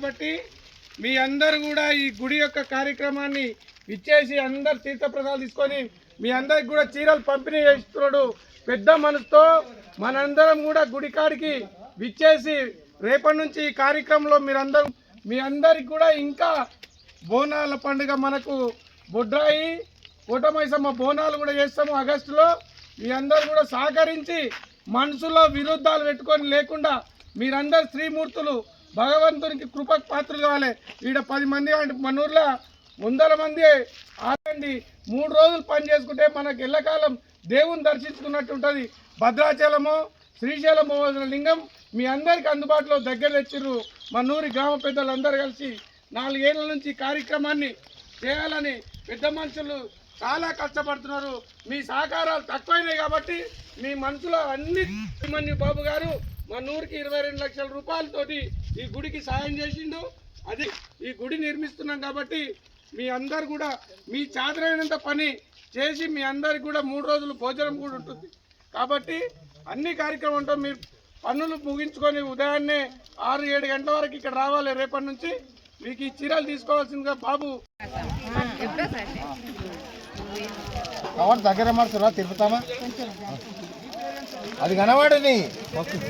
కాబట్టి మీ అందరు కూడా ఈ గుడి యొక్క కార్యక్రమాన్ని ఇచ్చేసి అందరు తీర్థప్రసాదాలు తీసుకొని మీ అందరికి కూడా చీరలు పంపిణీ చేస్తున్నాడు. పెద్ద మనసుతో మనందరం కూడా గుడి కాడికి విచ్చేసి రేపటి నుంచి ఈ కార్యక్రమంలో మీ అందరికి కూడా ఇంకా బోనాల పండుగ మనకు బొడ్రాయి కోటమైసమ్మ బోనాలు కూడా చేస్తాము ఆగస్టులో. మీ అందరు కూడా సహకరించి మనసులో విరుద్ధాలు పెట్టుకొని లేకుండా మీరందరు స్త్రీమూర్తులు భగవంతునికి కృపకు పాత్రలు కావాలి. ఈడ 10 మంది అంటే మన ఊర్లో 100 మంది ఆడండి 3 రోజులు పని చేసుకుంటే మనకు ఎల్లకాలం దేవుని దర్శించుకున్నట్టు ఉంటుంది. భద్రాచలము శ్రీశైలము లింగం మీ అందరికీ అందుబాటులో దగ్గర తెచ్చిర్రు. మన ఊరి గ్రామ పెద్దలందరూ కలిసి 4 ఏళ్ళ నుంచి కార్యక్రమాన్ని చేయాలని పెద్ద మనుషులు చాలా కష్టపడుతున్నారు. మీ సహకారాలు తక్కువైనాయి కాబట్టి మీ మనసులో అన్ని అభిమన్యు బాబు గారు మన ఊరికి 22 లక్షల రూపాయలతోటి ఈ గుడికి సాయం చేసిండు. అది ఈ గుడి నిర్మిస్తున్నాం కాబట్టి మీ అందరు కూడా మీ చాదరైనంత పని చేసి మీ అందరికి కూడా 3 రోజులు భోజనం కూడా ఉంటుంది. కాబట్టి అన్ని కార్యక్రమం ఉంటాం. మీరు పనులు ముగించుకొని ఉదయాన్నే 6-7 గంటల వరకు ఇక్కడ రావాలి. రేపటి నుంచి మీకు ఈ చీరలు తీసుకోవాల్సిందిగా బాబు దగ్గర మడుతురా తిరుపుతామా అది కనబడని కొంచెం